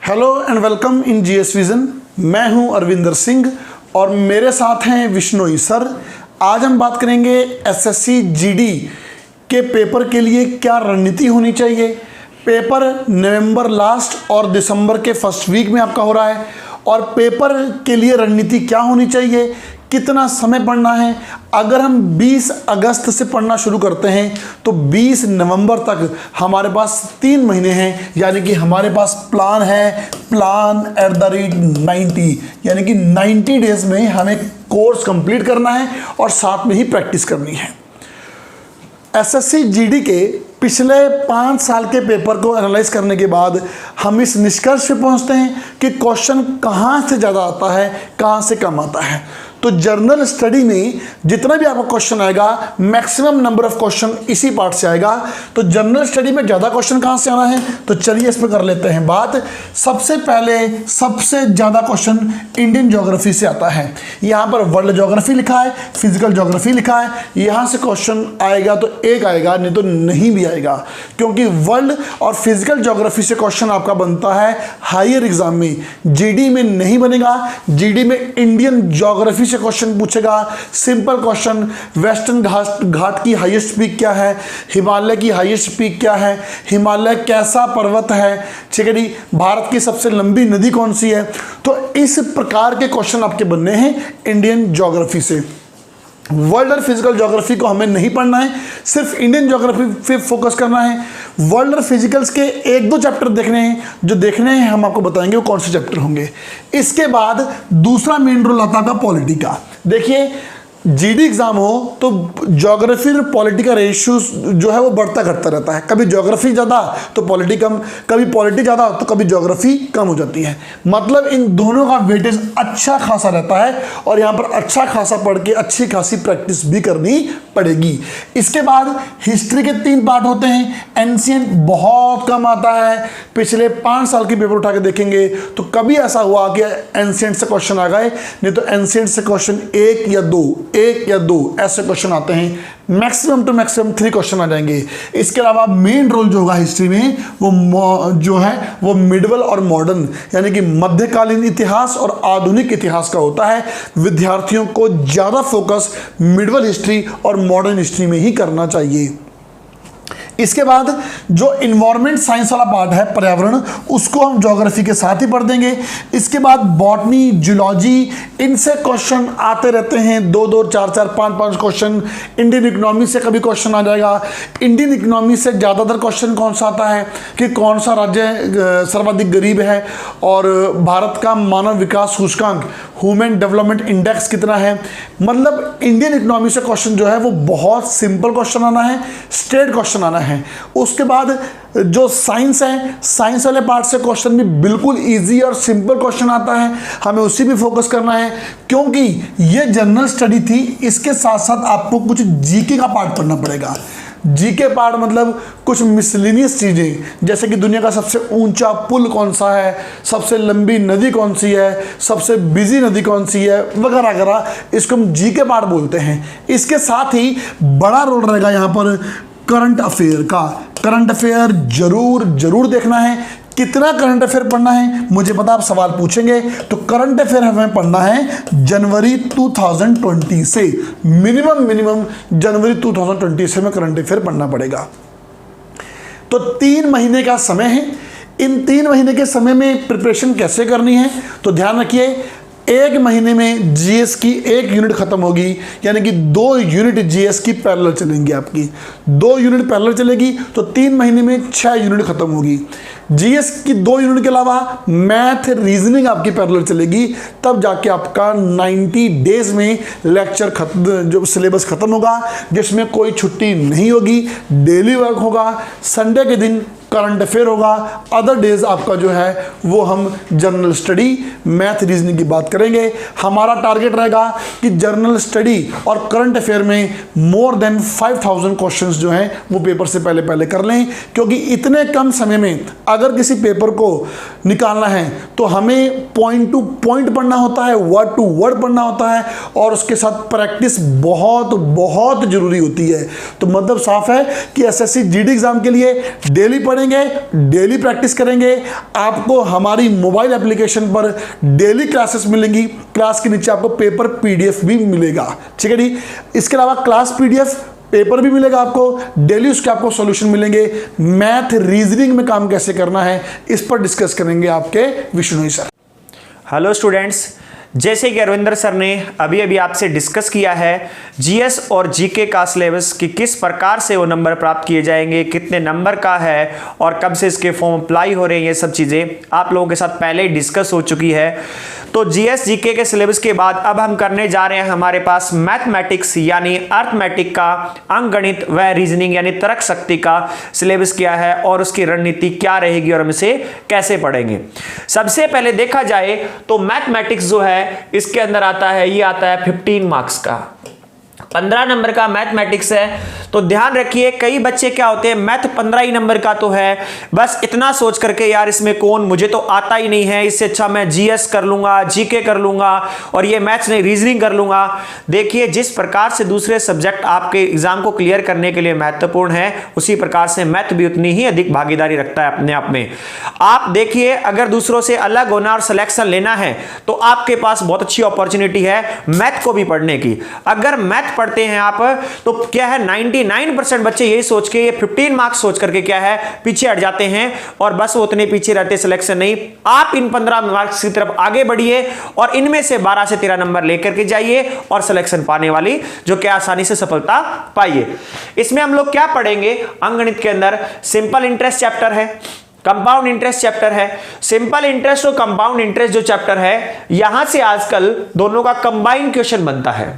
Hello and welcome in GS vision. मैं हूं अरविंदर सिंह और मेरे साथ हैं विश्नोई सर। आज हम बात करेंगे एसएससी जीडी के पेपर के लिए क्या रणनीति होनी चाहिए। पेपर नवंबर लास्ट और दिसंबर के फर्स्ट वीक में आपका हो रहा है और पेपर के लिए रणनीति क्या होनी चाहिए, कितना समय पढ़ना है। अगर हम 20 अगस्त से पढ़ना शुरू करते हैं तो 20 नवंबर तक हमारे पास 3 महीने हैं, यानी कि हमारे पास प्लान है plan@90, यानी कि 90 डेज में हमें कोर्स कंप्लीट करना है और साथ में ही प्रैक्टिस करनी है। एसएससी जीडी के पिछले 5 साल के पेपर को एनालाइज करने के बाद हम इस निष्कर्ष पे पहुंचते हैं कि क्वेश्चन कहाँ से ज़्यादा आता है, कहाँ से कम आता है। तो जर्नल स्टडी में जितना भी आपका क्वेश्चन आएगा, मैक्सिमम नंबर ऑफ क्वेश्चन इसी पार्ट से आएगा। तो जर्नल स्टडी में ज़्यादा क्वेश्चन कहाँ से आना है, तो चलिए इस पर कर लेते हैं बात। सबसे पहले सबसे ज़्यादा क्वेश्चन इंडियन ज्योग्राफी से आता है। यहाँ पर वर्ल्ड ज्योग्राफी लिखा है, फिजिकल ज्योग्राफी लिखा है। यहाँ से क्वेश्चन आएगा तो एक आएगा, नहीं तो नहीं भी आएगा, क्योंकि वर्ल्ड और फिजिकल ज्योग्राफी से क्वेश्चन आपका बनता है हायर एग्जाम में। जीडी में नहीं बनेगा। जीडी में इंडियन ज्योग्राफी से क्वेश्चन पूछेगा। सिंपल क्वेश्चन, वेस्टर्न घाट की हाईएस्ट पीक क्या है, हिमालय की हाईएस्ट पीक क्या है, हिमालय कैसा पर्वत है, ठीक है जी, भारत की सबसे लंबी नदी कौन सी है। तो इस प्रकार के क्वेश्चन आपके बनने हैं इंडियन ज्योग्राफी से। वर्ल्ड और फिजिकल ज्योग्राफी को हमें नहीं पढ़ना है, सिर्फ इंडियन ज्योग्राफी पे फोकस करना है। वर्ल्ड और फिजिकल्स के 1-2 चैप्टर देखने हैं, जो देखने हैं हम आपको बताएंगे वो कौन से चैप्टर होंगे। इसके बाद दूसरा मेन रोल आता है पॉलिटी का। देखिए, जीडी एग्जाम हो तो ज्योग्राफी और पॉलिटी का रेशियो जो है वो बढ़ता घटता रहता है। कभी ज्योग्राफी ज़्यादा तो पॉलिटी कम, कभी पॉलिटी ज़्यादा तो कभी ज्योग्राफी कम हो जाती है। मतलब इन दोनों का वेटेज अच्छा खासा रहता है और यहाँ पर अच्छा खासा पढ़ के अच्छी खासी प्रैक्टिस भी करनी पड़ेगी। इसके बाद हिस्ट्री के 3 पार्ट होते हैं। एंशिएंट बहुत कम आता है। पिछले 5 साल के पेपर उठा के देखेंगे तो कभी ऐसा हुआ कि एंशिएंट से क्वेश्चन आ गए, नहीं तो एंशिएंट से क्वेश्चन 1 या 2 ऐसे क्वेश्चन आते हैं। मैक्सिमम टू मैक्सिमम 3 क्वेश्चन आ जाएंगे। इसके अलावा मेन रोल जो होगा हिस्ट्री में वो जो है वो मिडवल और मॉडर्न, यानी कि मध्यकालीन इतिहास और आधुनिक इतिहास का होता है। विद्यार्थियों को ज़्यादा फोकस मिडवल हिस्ट्री और मॉडर्न हिस्ट्री में ही करना चाहिए। इसके बाद जो इन्वायरमेंट साइंस वाला पार्ट है, पर्यावरण, उसको हम ज्योग्राफी के साथ ही पढ़ देंगे। इसके बाद बॉटनी, जूलॉजी, इनसे क्वेश्चन आते रहते हैं। 2-2, 4-4, 5-5 क्वेश्चन। इंडियन इकोनॉमी से कभी क्वेश्चन आ जाएगा। इंडियन इकोनॉमी से ज़्यादातर क्वेश्चन कौन सा आता है कि कौन सा राज्य सर्वाधिक गरीब है और भारत का मानव विकास सूचकांक, ह्यूमन डेवलपमेंट इंडेक्स कितना है। मतलब इंडियन इकोनॉमी से क्वेश्चन जो है वो बहुत सिंपल क्वेश्चन आना है, स्ट्रेट क्वेश्चन आना है। उसके बाद जो साइंस है, साइंस वाले पार्ट से क्वेश्चन भी बिल्कुल इजी और सिंपल क्वेश्चन आता है, हमें उसी पे फोकस करना है। क्योंकि ये जनरल स्टडी थी, इसके साथ साथ आपको कुछ जीके का पार्ट पढ़ना पड़ेगा। जीके पार्ट मतलब कुछ मिसलिनियस चीज़ें, जैसे कि दुनिया का सबसे ऊंचा पुल कौन सा है, सबसे लंबी नदी कौन सी है, सबसे बिजी नदी कौन सी है, वगैरह वगैरह, इसको हम जीके पार्ट बोलते हैं। इसके साथ ही बड़ा रोल रहेगा यहाँ पर करंट अफेयर का। करंट अफेयर जरूर देखना है। कितना करंट अफेयर पढ़ना है मुझे पता, आप सवाल पूछेंगे। तो करंट अफेयर हमें पढ़ना है जनवरी 2020 से, मिनिमम जनवरी 2020 से हमें करंट अफेयर पढ़ना पड़ेगा। तो 3 महीने का समय है। इन 3 महीने के समय में प्रिपरेशन कैसे करनी है, तो ध्यान रखिए, 1 महीने में जीएस की 1 यूनिट खत्म होगी, यानी कि 2 यूनिट जीएस की पैरेलल चलेंगी। आपकी 2 यूनिट पैरेलल चलेगी तो 3 महीने में 6 यूनिट खत्म होगी। जीएस की 2 यूनिट के अलावा मैथ, रीजनिंग आपकी पैरेलल चलेगी। तब जाके आपका 90 डेज में लेक्चर खत्म, जो सिलेबस खत्म होगा, जिसमें कोई छुट्टी नहीं होगी, डेली वर्क होगा, संडे के दिन करंट अफेयर होगा। अदर डेज आपका जो है वो हम जनरल स्टडी, मैथ, रीजनिंग की बात करेंगे। हमारा टारगेट रहेगा कि जनरल स्टडी और करंट अफेयर में मोर देन 5000 क्वेश्चंस जो हैं वो पेपर से पहले कर लें, क्योंकि इतने कम समय में अगर किसी पेपर को निकालना है तो हमें पॉइंट टू पॉइंट पढ़ना होता है, वर्ड टू वर्ड पढ़ना होता है, और उसके साथ प्रैक्टिस बहुत जरूरी होती है। तो मतलब साफ है कि एसएससी जीडी एग्जाम के लिए डेली पढ़ें, पढ़ेंगे, डेली प्रैक्टिस करेंगे। आपको हमारी मोबाइल एप्लीकेशन पर डेली क्लासेस मिलेंगी। क्लास के नीचे आपको पेपर पीडीएफ भी मिलेगा, ठीक है जी। इसके अलावा क्लास पीडीएफ पेपर भी मिलेगा आपको, डेली उसके आपको सॉल्यूशन मिलेंगे। मैथ रीजनिंग में काम कैसे करना है इस पर डिस्कस करेंगे आपके विष्णु सर। हेलो स्टूडेंट्स, जैसे कि अरविंदर सर ने अभी अभी आपसे डिस्कस किया है जीएस और जीके का सिलेबस कि किस प्रकार से वो नंबर प्राप्त किए जाएंगे, कितने नंबर का है और कब से इसके फॉर्म अप्लाई हो रहे हैं, ये सब चीज़ें आप लोगों के साथ पहले ही डिस्कस हो चुकी है। तो जीएस जीके के सिलेबस के बाद अब हम करने जा रहे हैं हमारे पास मैथमेटिक्स यानी अर्थमेटिक का अंकगणित व रीजनिंग यानी तर्क शक्ति का सिलेबस क्या है और उसकी रणनीति क्या रहेगी और हम इसे कैसे पढ़ेंगे। सबसे पहले देखा जाए तो मैथमेटिक्स जो है इसके अंदर आता है, ये आता है 15 मार्क्स का, 15 नंबर का मैथमेटिक्स है। तो ध्यान रखिए, कई बच्चे क्या होते हैं, मैथ 15 ही नंबर का तो है, बस इतना सोच करके यार इसमें कौन, मुझे तो आता ही नहीं है, इससे अच्छा मैं जीएस कर लूंगा, जीके कर लूंगा और ये मैथ्स नहीं रीजनिंग कर लूंगा। देखिए, जिस प्रकार से दूसरे सब्जेक्ट आपके एग्जाम को क्लियर करने के लिए महत्वपूर्ण है, उसी प्रकार से मैथ भी उतनी ही अधिक भागीदारी रखता है अपने आप में। आप देखिए, अगर दूसरों से अलग होना और सिलेक्शन लेना है तो आपके पास बहुत अच्छी अपॉर्चुनिटी है मैथ को भी पढ़ने की। अगर मैथ पढ़ते हैं आप तो क्या है, 99% बच्चे यही सोच के, ये 15 मार्क्स सोच करके क्या है पीछे हट जाते हैं और बस वो उतने पीछे रहते, सिलेक्शन नहीं। आप इन 15 मार्क्स की तरफ आगे बढ़िए और इनमें से 12 से 13 नंबर लेकर के जाइए और सिलेक्शन पाने वाली जो क्या आसानी से सफलता पाइए। इसमें हम लोग क्या पढ़ेंगे, अंकगणित के अंदर सिंपल इंटरेस्ट चैप्टर है, कंपाउंड इंटरेस्ट चैप्टर है। सिंपल इंटरेस्ट और कंपाउंड इंटरेस्ट जो चैप्टर है, यहां से आजकल दोनों का कंबाइंड क्वेश्चन बनता है।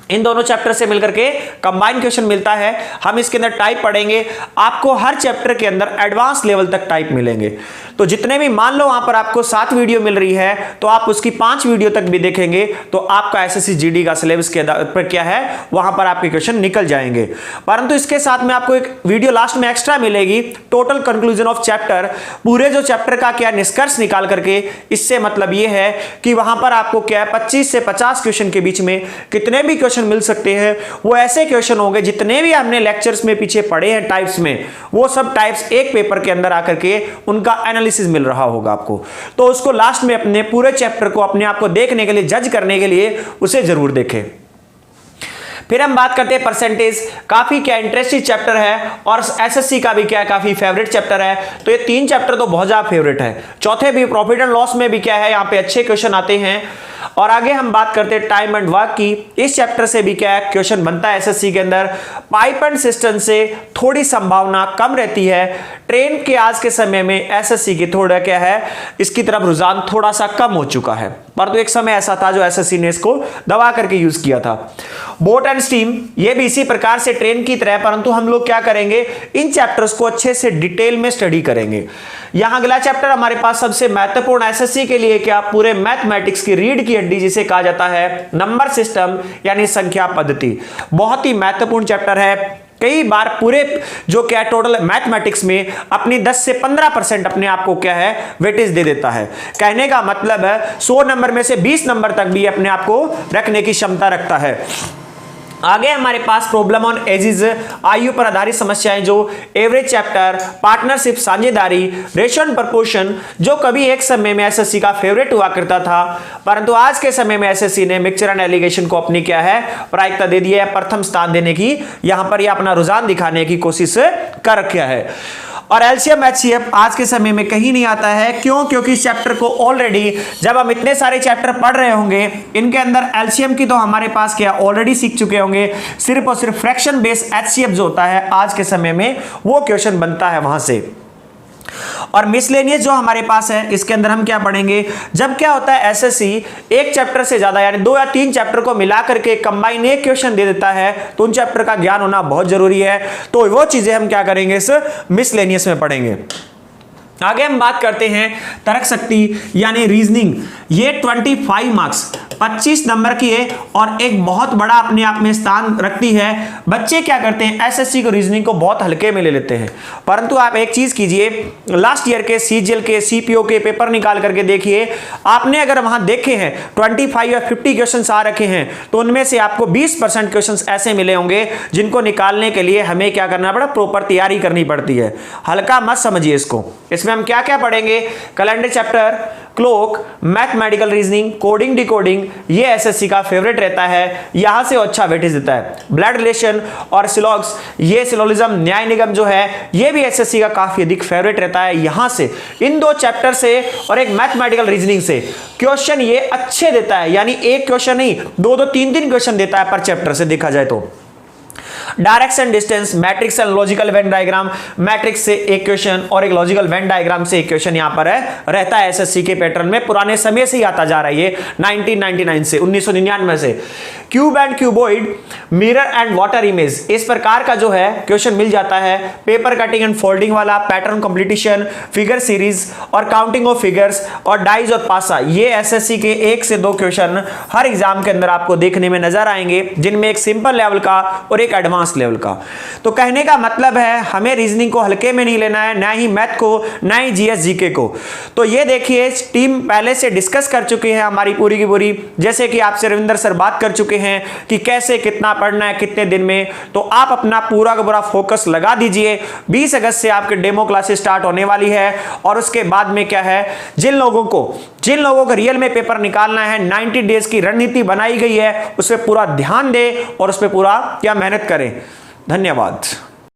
इन दोनों चैप्टर से मिलकर के कंबाइंड क्वेश्चन मिलता है। हम इसके अंदर टाइप पढ़ेंगे, आपको हर चैप्टर के अंदर एडवांस लेवल तक टाइप मिलेंगे। तो जितने भी, मान लो वहां पर आपको 7 वीडियो मिल रही है तो आप उसकी 5 वीडियो तक भी देखेंगे तो आपका एसएससी जीडी का सिलेबस के पर क्या है, वहां पर आपके क्वेश्चन निकल जाएंगे। परंतु इसके साथ में आपको एक वीडियो लास्ट में एक्स्ट्रा मिलेगी, टोटल कंक्लूजन ऑफ चैप्टर, पूरे जो चैप्टर का क्या निष्कर्ष निकाल करके। इससे मतलब यह है कि वहां पर आपको क्या है 25 से 50 क्वेश्चन के बीच में कितने भी क्वेश्चन मिल सकते हैं, वो ऐसे क्वेश्चन होंगे जितने भी हमने लेक्चर्स में पीछे पढ़े हैं टाइप्स में, वो सब टाइप्स एक पेपर के अंदर आकर के उनका एनालिसिस मिल रहा होगा आपको। तो उसको लास्ट में अपने पूरे चैप्टर को अपने आप को देखने के लिए, जज करने के लिए उसे जरूर देखें। फिर हम बात करते हैं परसेंटेज, काफी क्या इंटरेस्टिंग चैप्टर है और एसएससी का भी क्या है काफी फेवरेट चैप्टर है। तो ये 3 चैप्टर तो बहुत ज्यादा फेवरेट है। चौथे भी प्रॉफिट एंड लॉस में भी क्या है, यहाँ पे अच्छे क्वेश्चन आते हैं। और आगे हम बात करते हैं टाइम एंड वर्क की, इस चैप्टर से भी क्या है क्वेश्चन बनता है एसएससी के अंदर। पाइप एंड सिस्टम से थोड़ी संभावना कम रहती है। ट्रेन के आज के समय में एसएससी की थोड़ा क्या है, इसकी तरफ रुझान थोड़ा सा कम हो चुका है, पर तो एक समय ऐसा था जो एसएससी ने इसको दबा करके यूज किया था। बोट एंड स्टीम, ये भी इसी प्रकार से ट्रेन की तरह, परंतु हम लोग क्या करेंगे, इन चैप्टर्स को अच्छे से डिटेल में स्टडी करेंगे। यहां अगला चैप्टर हमारे पास सबसे महत्वपूर्ण एसएससी के लिए क्या, पूरे मैथमेटिक्स की रीढ़ की हड्डी जिसे कहा जाता है, नंबर सिस्टम यानी संख्या पद्धति। बहुत ही महत्वपूर्ण चैप्टर है। कई बार पूरे जो क्या टोटल मैथमेटिक्स में अपनी 10 से 15% अपने आप को क्या है वेटेज दे देता है। कहने का मतलब है 100 नंबर में से 20 नंबर तक भी अपने आप को रखने की क्षमता रखता है। आगे हमारे पास प्रॉब्लम ऑन एजेस, आयु पर आधारित समस्याएं, जो एवरेज चैप्टर, पार्टनरशिप साझेदारी, रेशियो एंड प्रपोर्शन, जो कभी एक समय में एसएससी का फेवरेट हुआ करता था, परंतु आज के समय में एसएससी ने मिक्सचर एंड एलिगेशन को अपनी क्या है प्रायिकता दे दी है, प्रथम स्थान देने की, यहां पर यह अपना रुझान दिखाने की कोशिश कर रखा है। और एलसीएम एचसीएफ आज के समय में कहीं नहीं आता है। क्यों? क्योंकि इस चैप्टर को ऑलरेडी, जब हम इतने सारे चैप्टर पढ़ रहे होंगे, इनके अंदर एलसीएम की तो हमारे पास क्या ऑलरेडी सीख चुके होंगे। सिर्फ और सिर्फ फ्रैक्शन बेस्ड एचसीएफ जो होता है आज के समय में, वो क्वेश्चन बनता है वहां से। और मिसलेनियस जो हमारे पास है, इसके अंदर हम क्या पढ़ेंगे, जब क्या होता है एसएससी एक चैप्टर से ज्यादा यानी 2 या 3 चैप्टर को मिलाकर के कंबाइन एक क्वेश्चन दे देता है, तो उन चैप्टर का ज्ञान होना बहुत जरूरी है। तो वो चीजें हम क्या करेंगे, इस मिसलेनियस में पढ़ेंगे। आगे हम बात करते हैं तर्क शक्ति यानी रीजनिंग। ये 25 मार्क्स 25 नंबर की है और एक बहुत बड़ा अपने आप में स्थान रखती है। बच्चे क्या करते हैं, एसएससी को रीजनिंग को बहुत हल्के में ले लेते हैं, परंतु आप एक चीज कीजिए, लास्ट ईयर के सीजीएल के सीपीओ के पेपर निकाल करके देखिए, आपने अगर वहां देखे हैं 25 या 50 क्वेश्चंस आ रखे हैं तो उनमें से आपको 20% क्वेश्चंस ऐसे मिले होंगे जिनको निकालने के लिए हमें क्या करना पड़ा, प्रॉपर तैयारी करनी पड़ती है। हल्का मत समझिए इसको। इसमें हम क्या क्या पढ़ेंगे, calendar chapter, clock, mathematical reasoning, coding decoding, ये एसएससी का फेवरेट रहता है, यहां से अच्छा वेटेज देता है। ब्लड रिलेशन और सिलॉग्स, ये सिलोजिज्म न्याय निगम जो है ये भी एसएससी का काफी अधिक फेवरेट रहता है। यहां से इन 2 चैप्टर से और एक मैथमेटिकल रीजनिंग से क्वेश्चन ये अच्छे देता है, यानी एक क्वेश्चन नहीं 2-2 3-3 क्वेश्चन देता है पर चैप्टर से देखा जाए तो। Direction distance, matrix and logical Venn diagram, matrix से एक क्वेश्चन और एक लॉजिकल वेन डायग्राम से एक क्वेश्चन यहां पर है रहता है एसएससी के पैटर्न में, पुराने समय से ही आता जा रहा है ये 1999 से 1999 से। Cube and cuboid, mirror and water image, इस प्रकार का जो है क्वेश्चन मिल जाता है। पेपर कटिंग एंड फोल्डिंग वाला, पैटर्न कॉम्पिटिशन, फिगर सीरीज और काउंटिंग ऑफ फिगर्स और डाइज और पासा, ये एसएससी के 1 से 2 क्वेश्चन हर एग्जाम के अंदर आपको देखने में नजर आएंगे, जिनमें एक सिंपल लेवल का और एक एडवांस लेवल का। तो कहने का मतलब है हमें रीजनिंग को हल्के में नहीं लेना है, ना ही मैथ को, ना ही जीएस जीके को। तो ये देखिए टीम पहले से डिस्कस कर चुकी है हमारी पूरी की पूरी, जैसे कि आपसे रविंदर सर बात कर चुके हैं कि कैसे कितना पढ़ना है कितने दिन में। तो आप अपना पूरा का पूरा फोकस लगा दीजिए। 20 अगस्त से आपके डेमो क्लासेस स्टार्ट होने वाली है और उसके बाद में क्या है, जिन लोगों को रियल में पेपर निकालना है, 90 डेज की रणनीति बनाई गई है, उस पर पूरा ध्यान दें और उस पर पूरा क्या मेहनत करें। धन्यवाद।